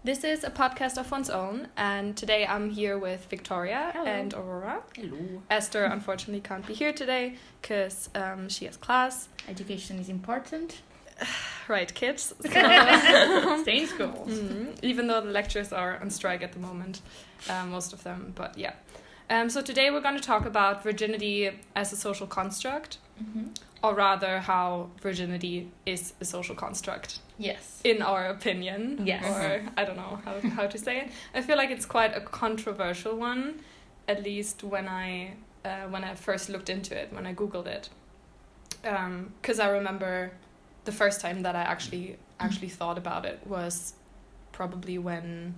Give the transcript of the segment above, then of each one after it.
This is a podcast of one's own, and today I'm here with Victoria Hello. and Aurora. Hello. Esther unfortunately can't be here today because she has class. Education is important. Right, kids. Stay in school. Even though the lecturers are on strike at the moment, most of them, but yeah. So today we're going to talk about virginity as a social construct, or rather how virginity is a social construct. Yes. In our opinion. Yes. Or I don't know how to say it. I feel like it's quite a controversial one, at least when I first looked into it, when I Googled it. Because I remember the first time that I actually thought about it was probably when...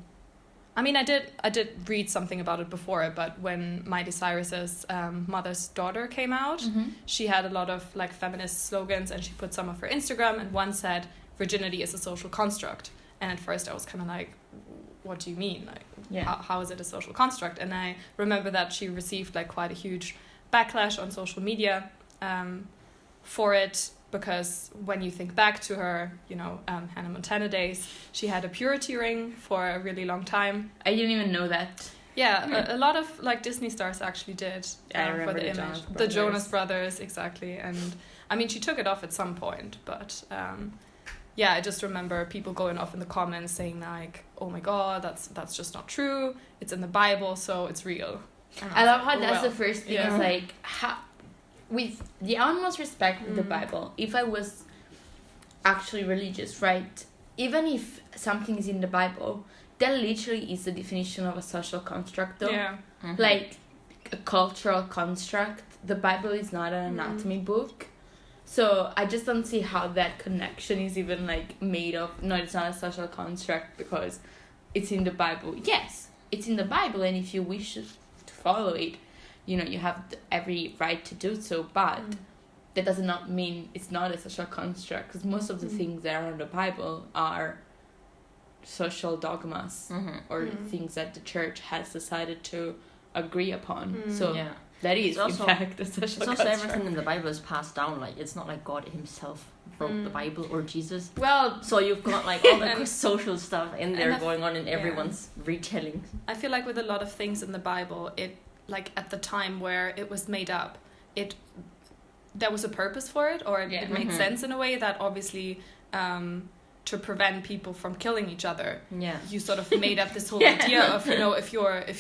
I mean, I did read something about it before, but when Miley Cyrus's Mother's Daughter came out, she had a lot of like feminist slogans, and she put some of her Instagram, and one said, virginity is a social construct. And at first I was kind of like, what do you mean? Like, how is it a social construct? And I remember that she received like quite a huge backlash on social media for it, because when you think back to her, Hannah Montana days, she had a purity ring for a really long time. I didn't even know that. Yeah, a lot of like Disney stars actually did I remember for the the image. Jonas The Jonas Brothers, exactly. And I mean, she took it off at some point, but I just remember people going off in the comments saying like, "Oh my God, that's just not true. It's in the Bible, so it's real." I love how that's the first thing. Yeah. Is like with the utmost respect with the Bible. If I was actually religious, right? Even if something is in the Bible, that literally is the definition of a social construct, though. Yeah. Like a cultural construct. The Bible is not an anatomy book. So I just don't see how that connection is even like made of. No, it's not a social construct because it's in the Bible. Yes, it's in the Bible, and if you wish to follow it, you have every right to do so. But that does not mean it's not a social construct, because most of the things that are in the Bible are social dogmas or things that the church has decided to agree upon. So that is also, in fact, a social construct. Also everything in the Bible is passed down. Like, it's not like God himself wrote the Bible or Jesus. Well, so you've got like all the social stuff in there going on in everyone's retelling. I feel like with a lot of things in the Bible, it like at the time where it was made up, there was a purpose for it, or it made sense in a way that obviously to prevent people from killing each other. Yeah. You sort of made up this whole idea of, if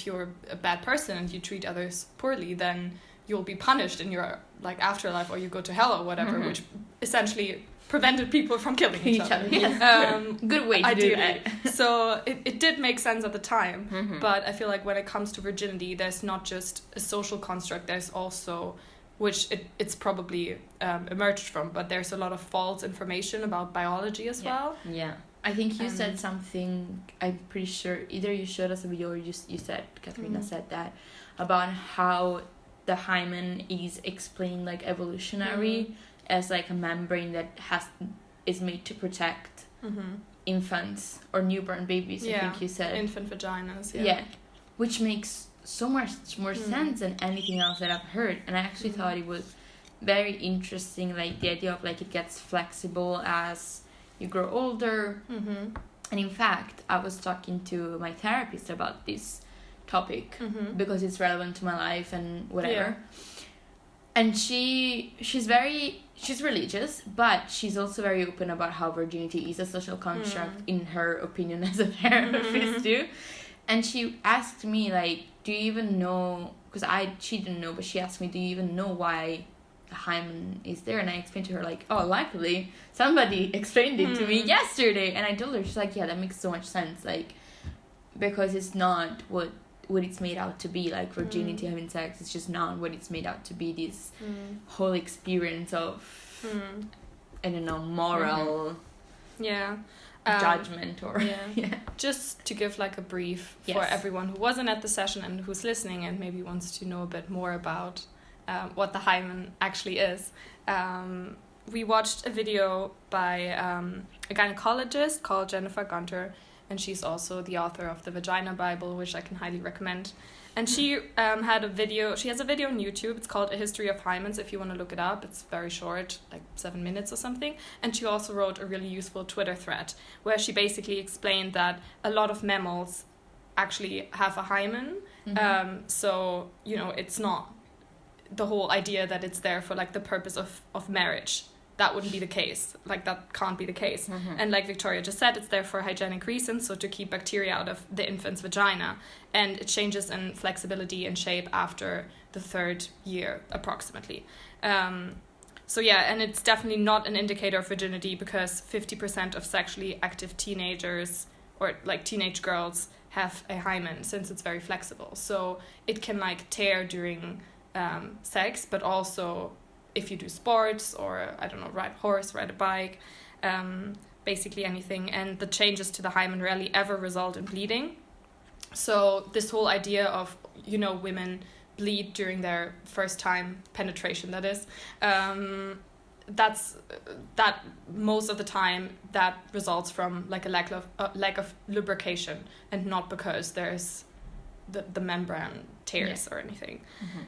you're a bad person and you treat others poorly, then you'll be punished in your like afterlife, or you go to hell or whatever, which essentially prevented people from killing each other. Yes. Good way to do that. So it did make sense at the time, but I feel like when it comes to virginity, there's not just a social construct, there's also, which it's probably emerged from, but there's a lot of false information about biology as well. Yeah. I think you said something, I'm pretty sure, either you showed us a video or you said, Katharina said that, about how the hymen is explained like evolutionary as like a membrane that is made to protect infants or newborn babies, I think you said. Infant vaginas, Yeah. Which makes so much more sense than anything else that I've heard. And I actually thought it was very interesting, like the idea of like it gets flexible as you grow older. And in fact, I was talking to my therapist about this topic because it's relevant to my life and whatever. And she's religious, but she's also very open about how virginity is a social construct in her opinion as a therapist too. And she asked me, like, do you even know, because she didn't know, but she asked me, do you even know why the hymen is there? And I explained to her, like, oh, luckily somebody explained it to me yesterday. And I told her, she's like, yeah, that makes so much sense, like, because it's not what it's made out to be, like virginity, having sex, it's just not what it's made out to be, this whole experience of I don't know, moral judgment or just to give like a brief for everyone who wasn't at the session and who's listening and maybe wants to know a bit more about what the hymen actually is. we watched a video by a gynecologist called Jennifer Gunter, and she's also the author of the Vagina Bible, which I can highly recommend. And she had a video. She has a video on YouTube. It's called A History of Hymens, if you want to look it up. It's very short, like 7 minutes or something. And she also wrote a really useful Twitter thread where she basically explained that a lot of mammals actually have a hymen. So, you know, it's not the whole idea that it's there for like the purpose of marriage. That wouldn't be the case. Like, that can't be the case. And like Victoria just said, it's there for hygienic reasons, so to keep bacteria out of the infant's vagina. And it changes in flexibility and shape after the 3rd year, approximately. So yeah, and it's definitely not an indicator of virginity, because 50% of sexually active teenagers, or like teenage girls, have a hymen, since it's very flexible. So it can like tear during sex, but also if you do sports, or I don't know, ride a horse, ride a bike, basically anything. And the changes to the hymen rarely ever result in bleeding. So this whole idea of, you know, women bleed during their first time penetration, that is, that most of the time that results from like a lack of lubrication, and not because there's the membrane tears or anything.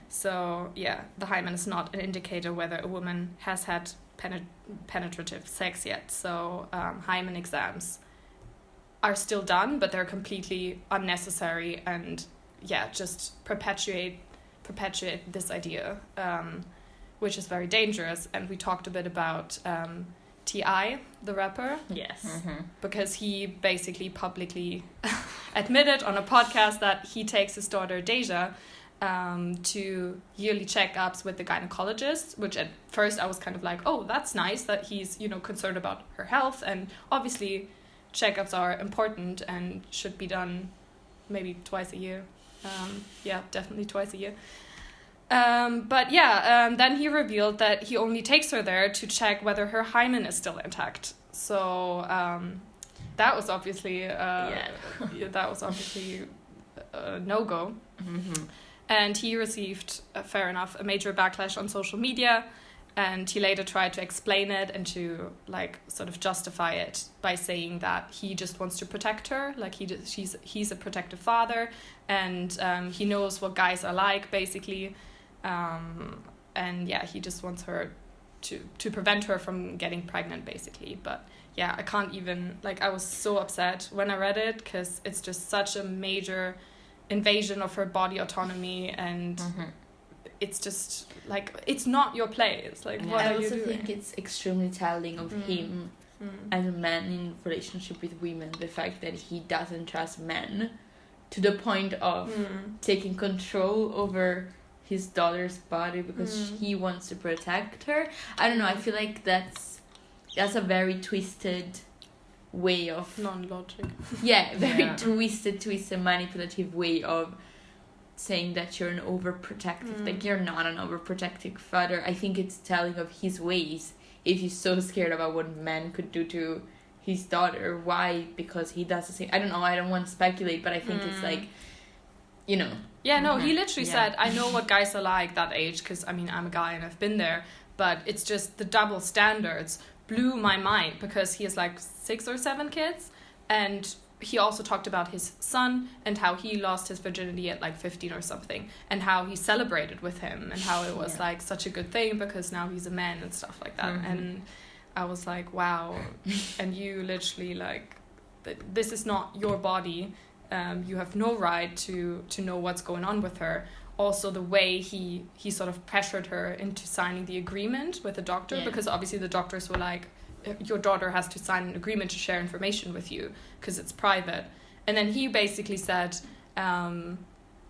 So yeah, the hymen is not an indicator whether a woman has had penetrative sex yet. So hymen exams are still done, but they're completely unnecessary, and yeah, just perpetuate this idea, which is very dangerous. And we talked a bit about T.I., the rapper. Yes. Because he basically publicly admitted on a podcast that he takes his daughter Deja to yearly checkups with the gynecologist, which at first I was kind of like, oh, that's nice that he's, you know, concerned about her health. And obviously checkups are important and should be done maybe twice a year. Yeah, definitely twice a year. But yeah, then he revealed that he only takes her there to check whether her hymen is still intact. So that was obviously a no-go. And he received, fair enough, a major backlash on social media. And he later tried to explain it and to like sort of justify it by saying that he just wants to protect her, like he's a protective father, and he knows what guys are like, basically, and yeah, he just wants her to prevent her from getting pregnant, basically. But yeah, I can't even, like, I was so upset when I read it, because it's just such a major invasion of her body autonomy, and it's just like, it's not your place. Like, what are you doing? I also think it's extremely telling of him as a man in relationship with women, the fact that he doesn't trust men to the point of taking control over his daughter's body because he wants to protect her. I don't know, I feel like that's a very twisted way of non-logic. Yeah, very twisted, manipulative way of saying that you're an overprotective, like, you're not an overprotective father. I think it's telling of his ways. If he's so scared about what men could do to his daughter, why? Because he does the same. I don't know, I don't want to speculate, but I think it's like, you know. Yeah, no, he literally said, I know what guys are like that age, because I mean, I'm a guy and I've been there, but it's just the double standards blew my mind, because he has like 6 or 7 kids, and he also talked about his son and how he lost his virginity at like 15 or something, and how he celebrated with him, and how it was like such a good thing because now he's a man and stuff like that. And I was like, wow. And you literally, like, this is not your body. You have no right to know what's going on with her. Also, the way he sort of pressured her into signing the agreement with the doctor, because obviously the doctors were like, your daughter has to sign an agreement to share information with you because it's private. And then he basically said,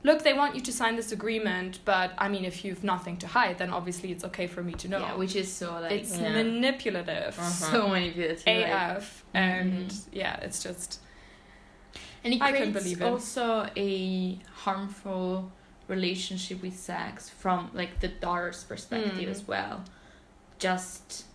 look, they want you to sign this agreement, but I mean, if you've nothing to hide, then obviously it's okay for me to know. Yeah, which is so like, it's manipulative. So manipulative. AF. And yeah, it's just, and it I couldn't creates believe it. Also a harmful relationship with sex from like the daughter's perspective as well. Just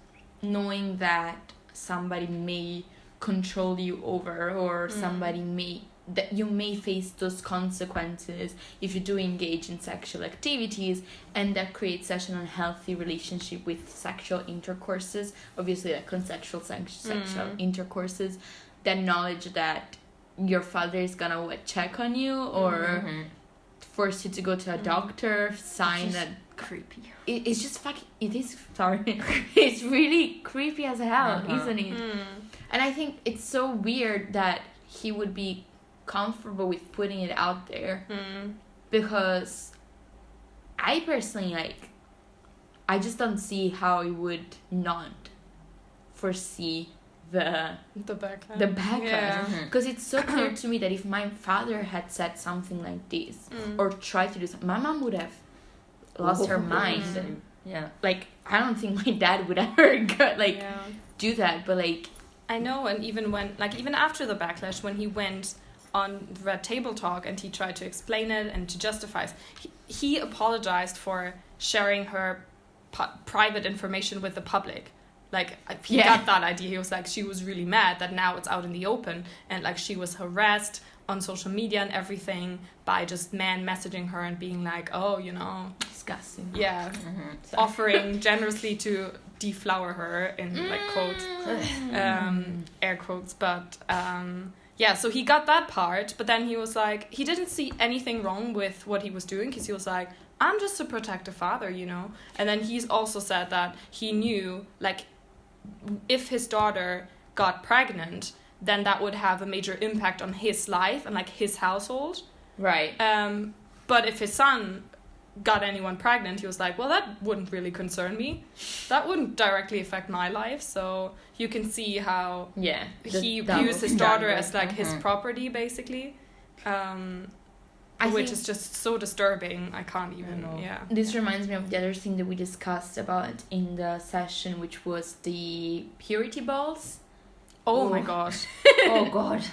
knowing that somebody may control you over, or somebody may that you may face those consequences if you do engage in sexual activities, and that creates such an unhealthy relationship with sexual intercourses, obviously like consensual sexual intercourses, that knowledge that your father is gonna check on you or force you to go to a doctor, sign that. Creepy. It's just fucking. It is. Sorry. It's really creepy as hell, isn't it? And I think it's so weird that he would be comfortable with putting it out there, because I personally I just don't see how he would not foresee the backlash, because it's so clear to me that if my father had said something like this or tried to do something, my mom would have lost her mind. Like, I don't think my dad would ever do that, but like, I know. And even after the backlash, when he went on Red Table Talk and he tried to explain it and to justify it, he apologized for sharing her private information with the public. Like, he got that idea. He was like, she was really mad that now it's out in the open, and like she was harassed on social media and everything by just men messaging her and being like, oh, you know, disgusting. Yeah. Offering generously to deflower her in like quotes, air quotes, but so he got that part, but then he was like, he didn't see anything wrong with what he was doing, because he was like, I'm just a protective father, you know. And then he's also said that he knew, like, if his daughter got pregnant, then that would have a major impact on his life and like his household. Right. But if his son got anyone pregnant, he was like, well, that wouldn't really concern me. That wouldn't directly affect my life. So you can see how he views his daughter as like his property, basically. Which is just so disturbing. I can't even, This reminds me of the other thing that we discussed about in the session, which was the purity balls. Oh my god. Oh god.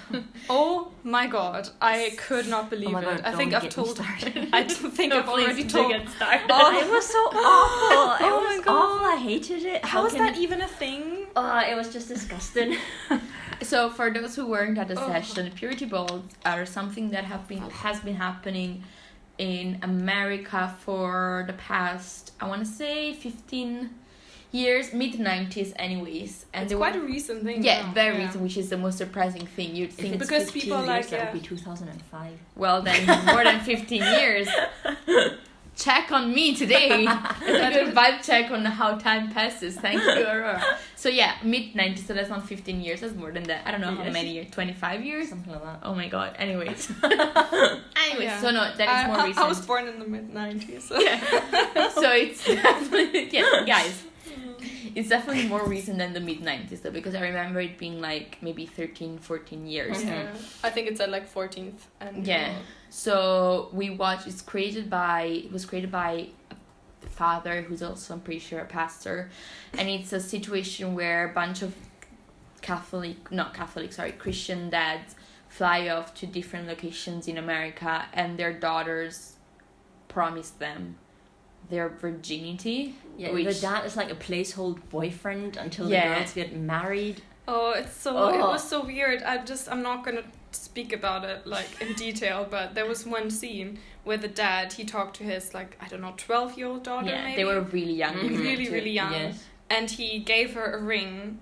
Oh my god. I could not believe it. I think I've told. I think I've already told. It was so awful. It was awful. I hated it. How is that even a thing? It was just disgusting. So for those who weren't at the session, purity balls are something that has been happening in America for the past, I want to say 15 years, mid-90s anyways. And it's quite a recent thing. Yeah, very recent, which is the most surprising thing. You'd think it's because people like that would be 2005. Well, then more than 15 years. Check on me today. It's a good vibe check on how time passes. Thank you, Aurora. So yeah, mid-90s, so that's not 15 years, that's more than that. I don't know how many years, 25 years? Something like that. Oh my god, anyways. So no, that is more recent. I was born in the mid-90s. So, so it's definitely, guys. It's definitely more recent than the mid-90s though, because I remember it being like maybe 13, 14 years. Yeah. I think it's at like 14th. And so we watched, it was created by a father who's also, I'm pretty sure, a pastor. And it's a situation where a bunch of Christian dads fly off to different locations in America, and their daughters promise them their virginity. Yeah, the dad is like a placeholder boyfriend until the girls get married. Oh, it was so weird. I'm not gonna speak about it like in detail, but there was one scene where the dad, he talked to his 12-year-old daughter. Yeah, maybe. They were really young. Really young. Yes. And he gave her a ring,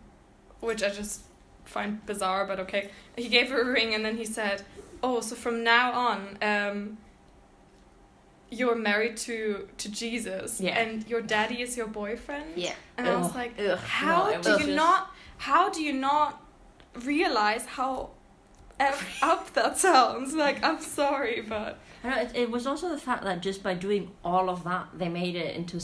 which I just find bizarre, but okay. He gave her a ring, and then he said, "Oh, so from now on, you're married to Jesus, and your daddy is your boyfriend." Yeah. And I was like, how do you not realize how up that sounds? Like, I'm sorry, but I know it was also the fact that just by doing all of that, they made it into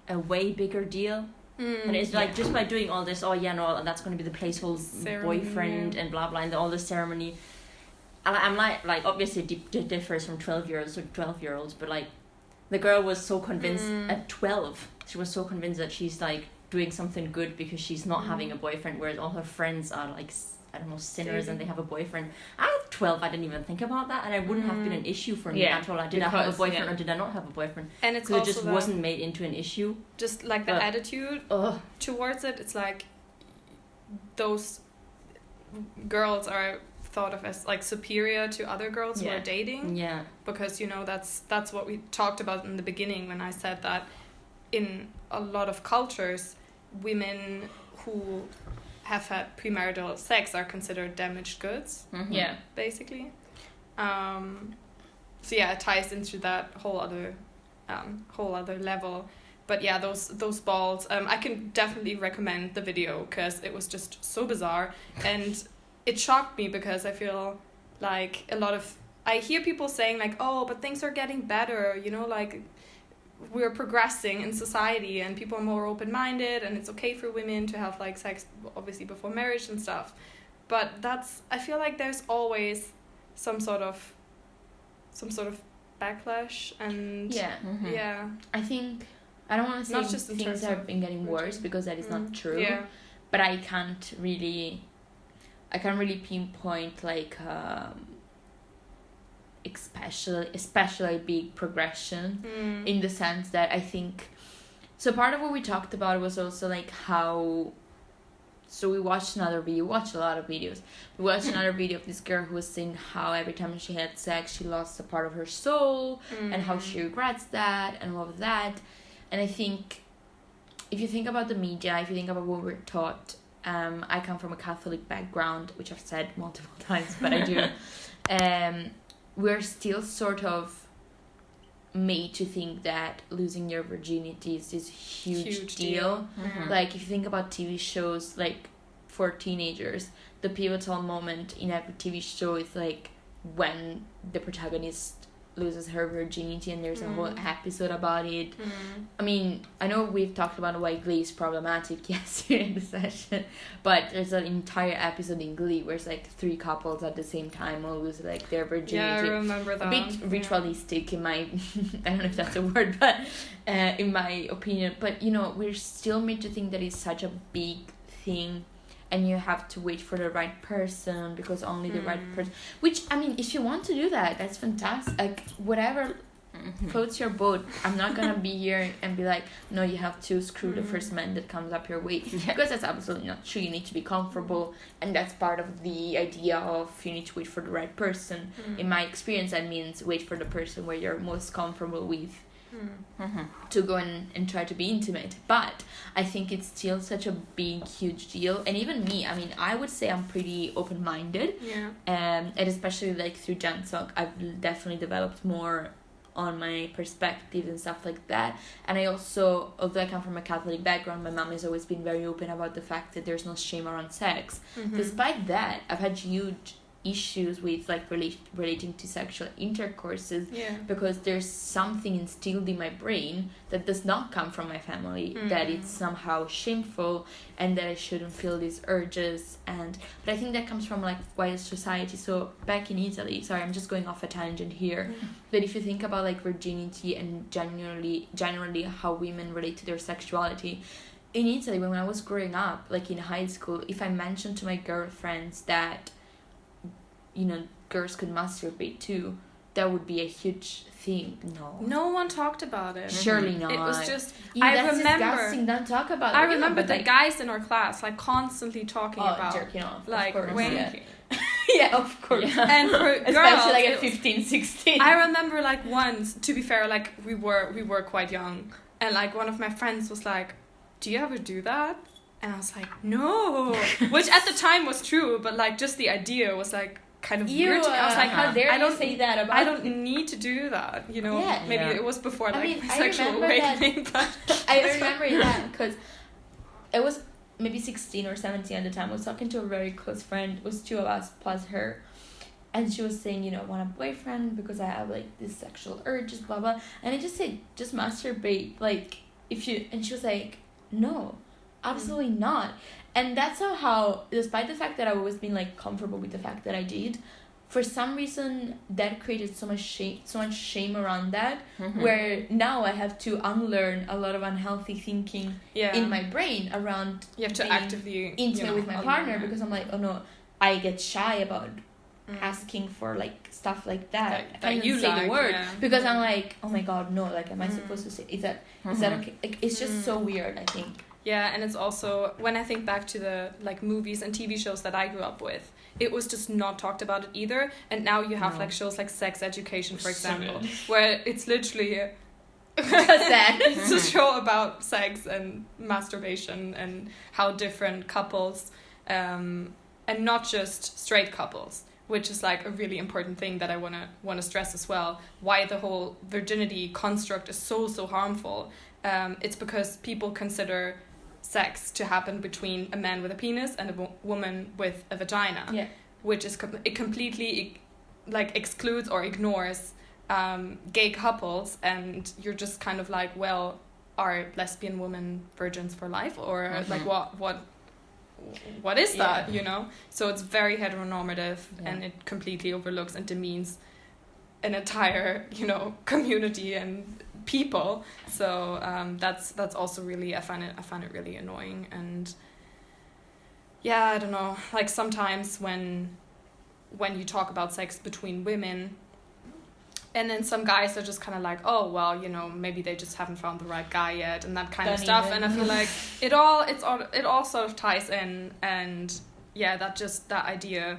a way bigger deal. And it's like, just by doing all this, and that's going to be the placeholder boyfriend and blah blah, and all this ceremony. And I'm like obviously it differs from 12-year-olds to 12-year-olds, but like the girl was so convinced at 12, she was so convinced that she's like doing something good because she's not having a boyfriend, whereas all her friends are like, I don't know, sinners and they have a boyfriend. At 12, I didn't even think about that, and it wouldn't have been an issue for me at all. Did I have a boyfriend or did I not have a boyfriend? And it's also it just wasn't made into an issue. Just like the attitude towards it, it's like those girls are thought of as like superior to other girls who are dating. Yeah. Because, you know, that's what we talked about in the beginning when I said that in a lot of cultures, women who have had premarital sex are considered damaged goods. Mm-hmm. Yeah. Basically. So yeah, it ties into that whole other level. But yeah, those balls, I can definitely recommend the video because it was just so bizarre. And it shocked me because I feel like I hear people saying like, oh, but things are getting better, you know, like we're progressing in society and people are more open-minded and it's okay for women to have like sex obviously before marriage and stuff. But I feel like there's always some sort of backlash and I think I don't want to say things have been getting worse because that is not true. Yeah. But I can't really pinpoint like especially big progression in the sense that I think so part of what we talked about was also like how. So we watched another video. We watched a lot of videos. We watched another video of this girl who was saying how every time she had sex, she lost a part of her soul and how she regrets that and all of that. And I think if you think about the media, if you think about what we're taught, I come from a Catholic background, which I've said multiple times, but I do. We're still sort of made to think that losing your virginity is this huge deal. Mm-hmm. Like if you think about TV shows like for teenagers, the pivotal moment in every TV show is like when the protagonist loses her virginity and there's a whole episode about it. I mean, I know we've talked about why Glee is problematic yesterday in the session, but there's an entire episode in Glee where it's like 3 couples at the same time all lose like their virginity. Yeah, I remember that. A bit ritualistic in my I don't know if that's a word, but in my opinion. But you know, we're still made to think that it's such a big thing and you have to wait for the right person because only the right person, which I mean, if you want to do that, that's fantastic. Like whatever floats your boat. I'm not gonna be here and be like, no, you have to screw the first man that comes up your way, because that's absolutely not true. You need to be comfortable, and that's part of the idea of you need to wait for the right person. In my experience, that means wait for the person where you're most comfortable with. To go and try to be intimate. But I think it's still such a big, huge deal. And even me, I mean, I would say I'm pretty open-minded. Yeah. And especially like through Jansok, I've definitely developed more on my perspective and stuff like that. And I also, although I come from a Catholic background, my mom has always been very open about the fact that there's no shame around sex. Despite that, I've had huge issues with like relating to sexual intercourses because there's something instilled in my brain that does not come from my family, that it's somehow shameful and that I shouldn't feel these urges. But I think that comes from like wider society. So back in Italy, sorry, I'm just going off a tangent here, but if you think about like virginity and generally how women relate to their sexuality in Italy, when I was growing up, like in high school, if I mentioned to my girlfriends that, you know, girls could masturbate too, that would be a huge thing. No one talked about it. Surely not. It was just that's disgusting. Don't talk about it. I remember the guys in our class like constantly talking about jerking off, like wanking. Yeah, of course. Yeah. And for girls, especially like at 15, 16. I remember like once, to be fair, like we were quite young, and like one of my friends was like, do you ever do that? And I was like, no. Which at the time was true, but like just the idea was like kind of weird to me. I was like, how dare you say that about I don't need to do that, you know. Yeah. Maybe it was before like sexual I awakening, but I remember that because it was maybe 16 or 17 at the time. I was talking to a very close friend. It was 2 of us plus her, and she was saying, you know, I want a boyfriend because I have like this sexual urges, blah blah. And I just said, just masturbate, like if you. And she was like, no, absolutely not. And that's how, despite the fact that I've always been like comfortable with the fact that I did, for some reason that created so much shame around that, where now I have to unlearn a lot of unhealthy thinking in my brain around. You have to actively intimate with my partner because I'm like, oh no, I get shy about asking for like stuff like that. I can't even say the word because I'm like, oh my god, no, like am I supposed to say? Is that okay? Like it's just so weird, I think. Yeah, and it's also, when I think back to the like movies and TV shows that I grew up with, it was just not talked about it either. And now you have like shows like Sex Education, for example, where it's literally it's a show about sex and masturbation and how different couples, and not just straight couples, which is like a really important thing that I wanna stress as well. Why the whole virginity construct is so harmful. It's because people consider sex to happen between a man with a penis and a woman with a vagina, which is it completely like excludes or ignores gay couples, and you're just kind of like, well, are lesbian women virgins for life, or like what is that, you know? So it's very heteronormative, and it completely overlooks and demeans an entire, you know, community and people. So that's also really, I find it really annoying. And yeah, I don't know, like sometimes when you talk about sex between women, and then some guys are just kind of like, oh, well, you know, maybe they just haven't found the right guy yet, and that kind of stuff. And I feel like it all sort of ties in. And yeah, that idea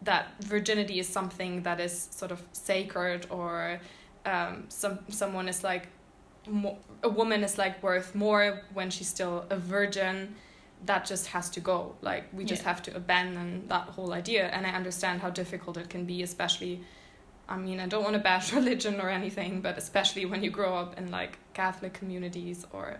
that virginity is something that is sort of sacred, or someone is like, a woman is like worth more when she's still a virgin, that just has to go. Like, we just have to abandon that whole idea. And I understand how difficult it can be, especially, I mean, I don't want to bash religion or anything, but especially when you grow up in like Catholic communities, or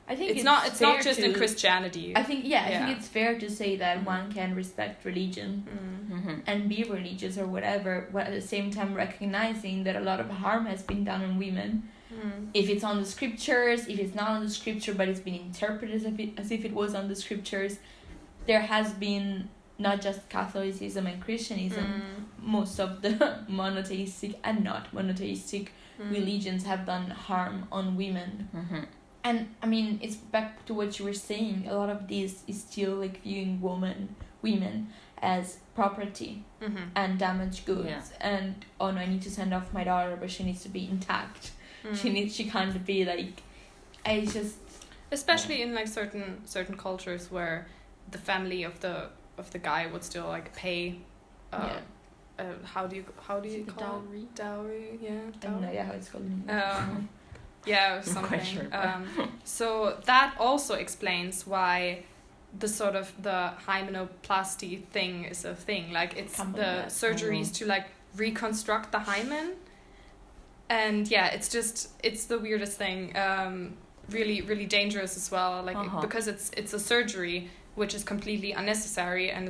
I think it's not just in Christianity. I think it's fair to say that one can respect religion and be religious or whatever, but at the same time recognizing that a lot of harm has been done on women. If it's on the scriptures, if it's not on the scripture, but it's been interpreted as if it was on the scriptures, there has been not just Catholicism and Christianism, most of the monotheistic and not monotheistic religions have done harm on women. And I mean, it's back to what you were saying, a lot of this is still like viewing women as property and damaged goods, and oh no, I need to send off my daughter, but she needs to be intact. She can't be like, I just, especially in like certain cultures where the family of the guy would still like pay how do you call it? Dowry, yeah. I don't know how it's called. Yeah, something. So that also explains why the sort of the hymenoplasty thing is a thing. Like, it's the surgeries to like reconstruct the hymen. And yeah, it's the weirdest thing. Really, really dangerous as well. Like, because it's a surgery which is completely unnecessary, and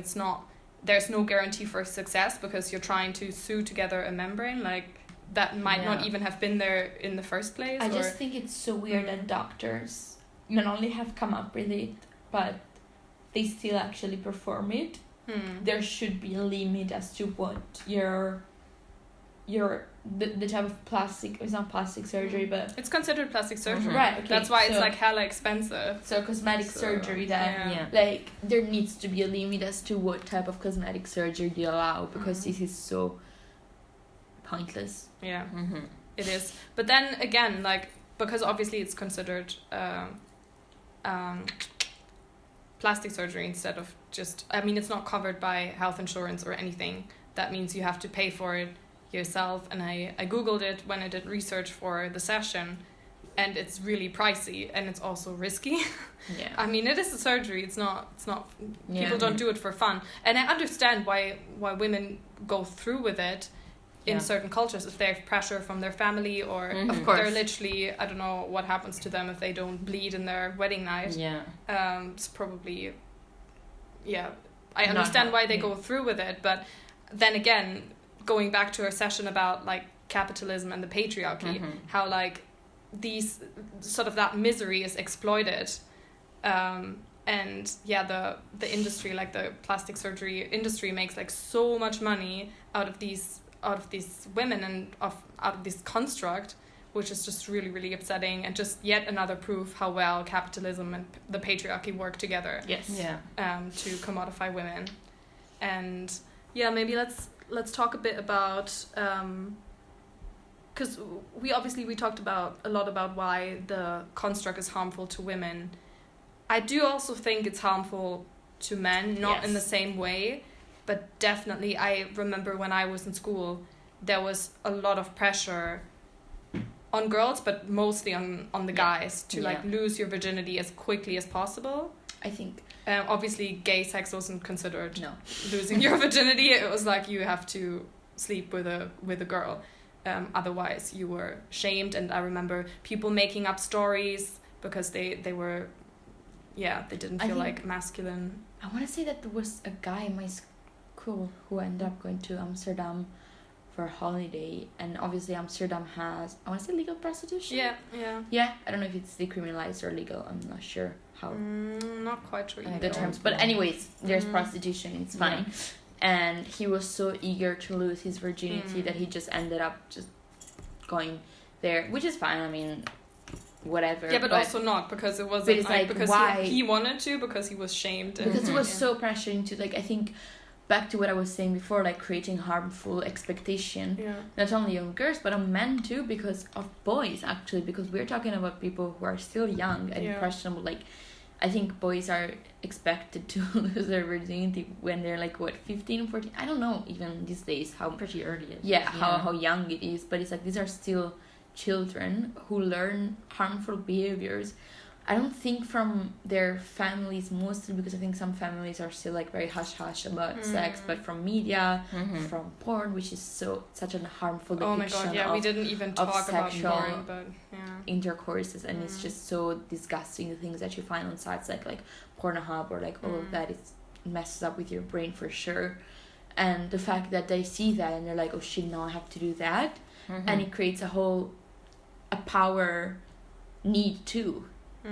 there's no guarantee for success, because you're trying to sew together a membrane like that might not even have been there in the first place. I just think it's so weird that doctors not only have come up with it, but they still actually perform it. There should be a limit as to what the type of plastic, it's not plastic surgery, but it's considered plastic surgery. Right, okay. That's why it's like hella expensive. So cosmetic surgery, that like there needs to be a limit as to what type of cosmetic surgery you allow, because this is so pointless. Yeah, it is. But then again, like, because obviously it's considered plastic surgery instead of just, I mean, it's not covered by health insurance or anything. That means you have to pay for it yourself. And I googled it when I did research for the session, and it's really pricey, and it's also risky. I mean, it is a surgery. It's not people don't do it for fun. And I understand why women go through with it in certain cultures, if they have pressure from their family, or of course they're literally, I don't know what happens to them if they don't bleed in their wedding night. It's probably I understand why they go through with it. But then again, going back to our session about like capitalism and the patriarchy, how like these sort of that misery is exploited, and the industry, like the plastic surgery industry, makes like so much money out of these women and out of this construct, which is just really, really upsetting, and just yet another proof how well capitalism and the patriarchy work together. To commodify women. And maybe let's talk a bit about, because we talked a lot about why the construct is harmful to women. I do also think it's harmful to men, not in the same way, but definitely I remember when I was in school, there was a lot of pressure on girls, but mostly on the guys to like lose your virginity as quickly as possible. I think obviously gay sex wasn't considered losing your virginity. It was like you have to sleep with a girl, otherwise you were shamed. And I remember people making up stories because they were they didn't feel like masculine. I want to say that there was a guy in my school who ended up going to Amsterdam for a holiday, and obviously Amsterdam has, I want to say, legal prostitution. Yeah, I don't know if it's decriminalized or legal. I'm not sure how not quite sure the terms, but anyways, there's prostitution. It's fine. And he was so eager to lose his virginity that he just ended up just going there, which is fine. I mean, whatever. Yeah, but also not because it wasn't like because why he wanted to, because he was shamed. Because he was so pressured into, like, I think back to what I was saying before, like creating harmful expectation, not only on girls but on men too, because of boys actually, because we're talking about people who are still young and impressionable. Like, I think boys are expected to lose their virginity when they're like 15, 14. I don't know even these days how pretty early it is. How young it is, but it's like these are still children who learn harmful behaviors. I don't think from their families mostly, because I think some families are still like very hush-hush about sex, but from media, from porn, which is such a harmful depiction. Oh my god, yeah, we didn't even talk about porn, but intercourses, and it's just so disgusting, the things that you find on sites like Pornhub or like all of that. It messes up with your brain for sure. And the fact that they see that and they're like, oh shit, now I have to do that, and it creates a power need too.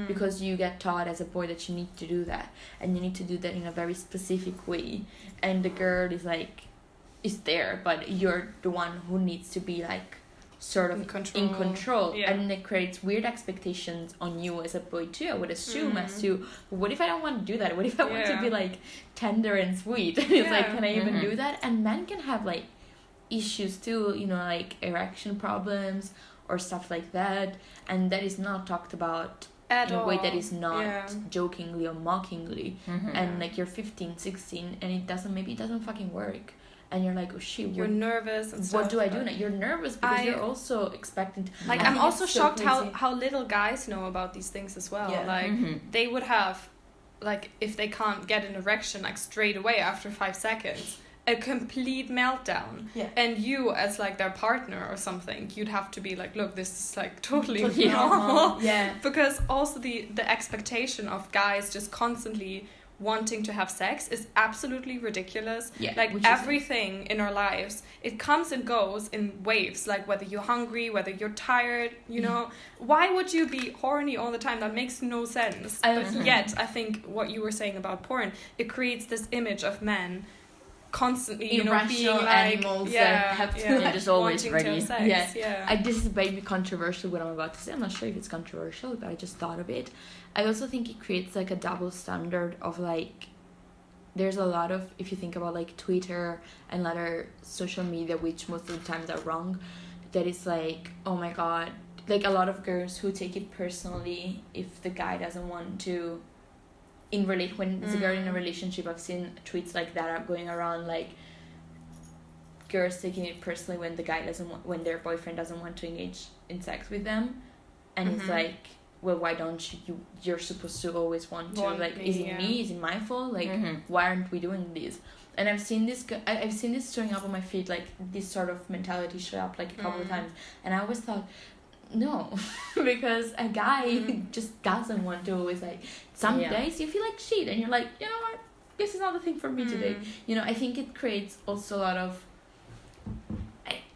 Because you get taught as a boy that you need to do that, and you need to do that in a very specific way, and the girl is there, but you're the one who needs to be like sort of in control. And it creates weird expectations on you as a boy too, I would assume, as to what if I don't want to do that, what if I want to be like tender and sweet, and it's like, can I even do that? And men can have like issues too, you know, like erection problems or stuff like that, and that is not talked about in a way that is not jokingly or mockingly. And like you're 15, 16 and it doesn't fucking work, and you're like, oh shit, you're nervous and stuff. What do I do now? You're nervous because you're also expecting to, like, I'm also shocked how little guys know about these things as well. Like they would have, like, if they can't get an erection like straight away after 5 seconds, a complete meltdown. And you as like their partner or something, you'd have to be like, look, this is like totally normal. Because also the expectation of guys just constantly wanting to have sex is absolutely ridiculous. Like everything in our lives, it comes and goes in waves, like whether you're hungry, whether you're tired, you know. Why would you be horny all the time? That makes no sense. But yet I think what you were saying about porn, it creates this image of men constantly, you know, being like animals that have to they're just always ready. This is maybe controversial what I'm about to say. I'm not sure if it's controversial, but I just thought of it. I also think it creates like a double standard of like, there's a lot of, if you think about like Twitter and other social media, which most of the times are wrong, that is like, oh my god, like a lot of girls who take it personally if the guy doesn't want to when it's a girl in a relationship. I've seen tweets like that are going around, like girls taking it personally when the guy when their boyfriend doesn't want to engage in sex with them, and it's like, well, why don't you're supposed to always want to, like, is it me, is it my fault, like why aren't we doing this? And I've seen this showing up on my feed, like this sort of mentality show up like a couple of times, and I always thought, no, because a guy just doesn't want to always, like, some days you feel like shit and you're like, you know what, this is not the thing for me today. You know, I think it creates also a lot of,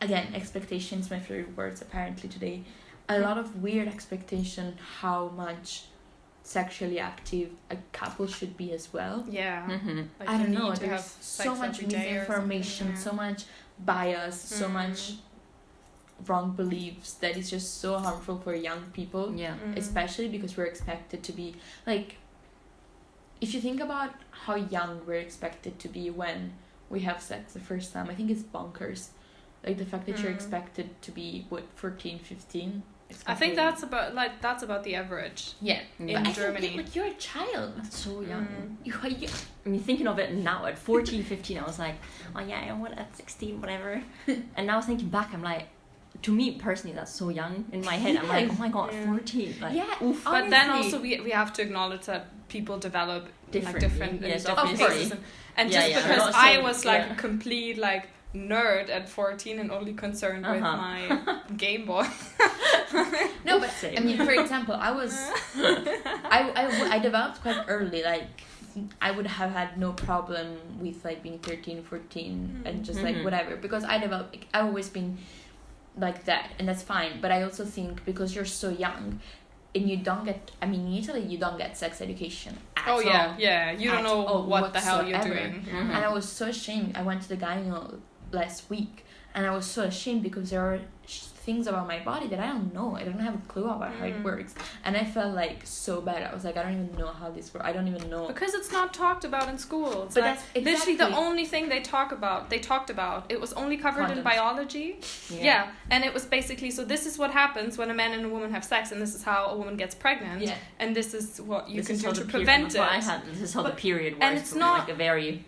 again, expectations, my favorite words apparently today, a lot of weird expectation how much sexually active a couple should be as well. Like I don't know, there's so much misinformation, so much bias, so much wrong beliefs that is just so harmful for young people, especially because we're expected to be like, if you think about how young we're expected to be when we have sex the first time, I think it's bonkers. Like the fact that you're expected to be 14, 15 I think that's about the average. Yeah. In Germany. But you're a child. That's so young. I mean, thinking of it now at 14, 15, I was like, oh yeah, I want at 16, whatever. And now thinking back, I'm like, to me personally, that's so young in my head. I'm like, oh my god, 14. Like, oof. But then also we have to acknowledge that people develop different yes, paces. And just because I was like a complete like nerd at 14 and only concerned with my Game Boy. No, but I mean, for example, I developed quite early. Like, I would have had no problem with like being 13, 14 and just like whatever, because I've always been like that, and that's fine. But I also think because you're so young and you don't get, I mean, in Italy you don't get sex education at all. You don't know what the hell you're doing. And I was so ashamed. I went to the gyno last week and I was so ashamed because there are things about my body that I don't know. I don't have a clue about how it works, and I felt like so bad. I was like, I don't even know how this works. I don't even know, because it's not talked about in school. It's but like, that's exactly literally the only thing they talked about. It was only covered in biology. And it was basically, so this is what happens when a man and a woman have sex, and this is how a woman gets pregnant, and this is what you can do to prevent it. This is how the period works. And it's not like a very,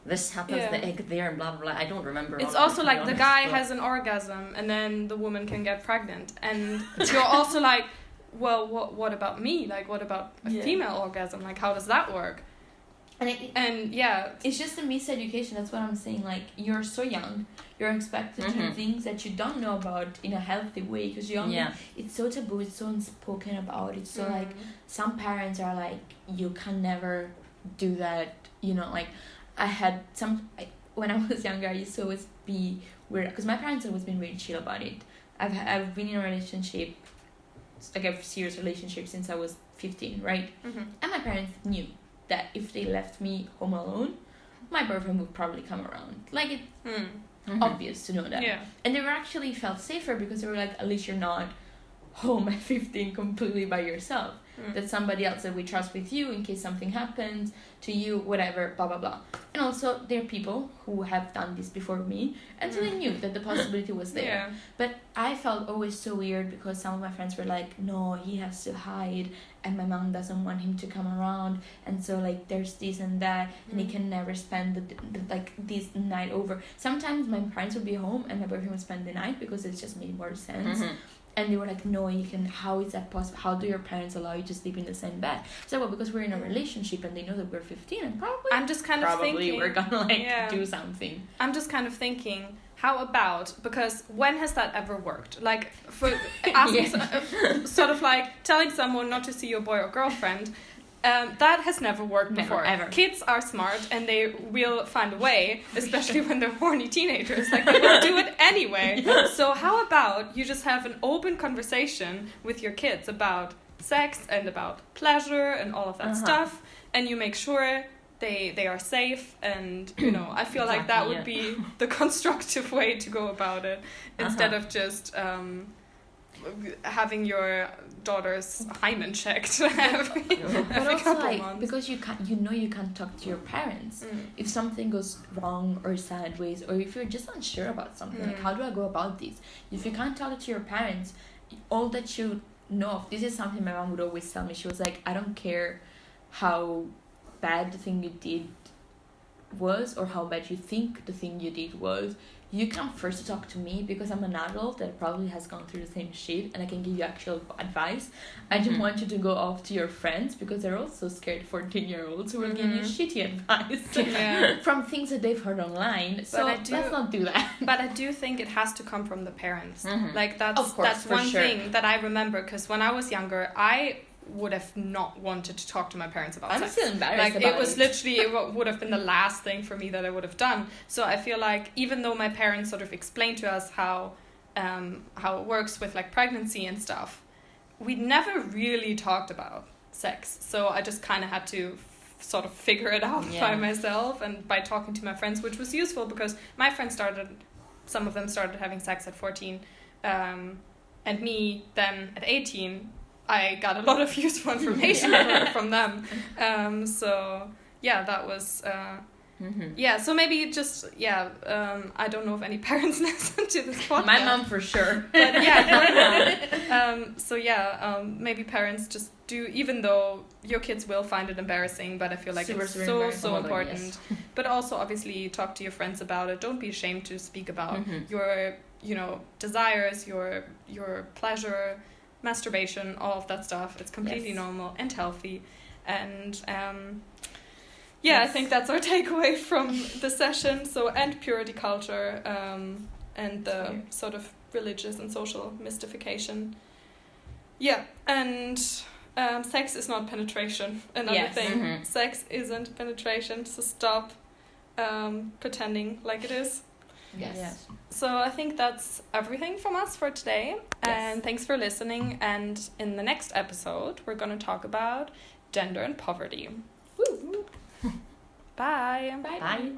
this happens, the egg there, and blah blah blah. I don't remember. It's also like the guy has an orgasm and then the woman can get pregnant, and you're also like, well, what about me? Like, what about a female orgasm? Like, how does that work? And it's just a miseducation. That's what I'm saying. Like, you're so young, you're expected to do things that you don't know about in a healthy way, because it's so taboo, it's so unspoken about. It's so like, some parents are like, you can never do that, you know. Like, I had when I was younger, I used to always be weird, because my parents have always been really chill about it. I've been in a relationship, like a serious relationship, since I was 15, right? And my parents knew that if they left me home alone, my boyfriend would probably come around. Like, it's obvious to know that. And they were actually felt safer, because they were like, at least you're not home at 15 completely by yourself. That's somebody else that we trust with you in case something happens to you, whatever, blah blah blah. And also, there are people who have done this before me, and so they knew that the possibility was there. But I felt always so weird, because some of my friends were like, no, he has to hide, and my mom doesn't want him to come around, and so like there's this and that, and he can never spend the like this night over. Sometimes my parents would be home and my boyfriend would spend the night, because it just made more sense. And they were like, no, you can, how is that possible? How do your parents allow you to sleep in the same bed? So, well, because we're in a relationship and they know that we're 15, and I'm just kind of thinking, we're gonna like do something. I'm just kind of thinking, how about, because when has that ever worked? Like, for asking, sort of like telling someone not to see your boy or girlfriend, that has never worked before. Ever. Kids are smart and they will find a way, especially when they're horny teenagers. Like, they will do it anyway. So how about you just have an open conversation with your kids about sex and about pleasure and all of that stuff, and you make sure they are safe, and you know, I feel like that would be the constructive way to go about it, instead of just having your daughter's hymen checked every couple like, months. Because you can't talk to your parents if something goes wrong or sideways, or if you're just unsure about something. Like, how do I go about this? If you can't talk to your parents, all that you know of, this is something my mom would always tell me. She was like, I don't care how bad the thing you did was, or how bad you think the thing you did was, you come first to talk to me, because I'm an adult that probably has gone through the same shit, and I can give you actual advice. I don't want you to go off to your friends, because they're also scared 14-year-olds who will give you shitty advice from things that they've heard online. So let's not do that. But I do think it has to come from the parents. Like, that's one sure. thing that I remember, because when I was younger, I would have not wanted to talk to my parents about sex. I'm still embarrassed like, about it was literally, it would have been the last thing for me that I would have done. So I feel like, even though my parents sort of explained to us how it works with like pregnancy and stuff, we never really talked about sex. So I just kind of had to sort of figure it out by myself, and by talking to my friends, which was useful, because my friends some of them started having sex at 14, and me then at 18, I got a lot of useful information from them. So yeah, that was Yeah, so maybe just, I don't know if any parents listen to this podcast. My mom for sure. But yeah, your mom. Maybe parents just do, even though your kids will find it embarrassing, but I feel like it's so important. Yes. But also, obviously, talk to your friends about it. Don't be ashamed to speak about your, desires, your pleasure, masturbation, all of that stuff. It's completely normal and healthy. And I think that's our takeaway from the session. So, and purity culture, and the sort of religious and social mystification. Yeah, and sex is not penetration. Another thing, sex isn't penetration. So stop pretending like it is. Yes. So I think that's everything from us for today. And thanks for listening. And in the next episode, we're going to talk about gender and poverty. Woo. Bye. Bye.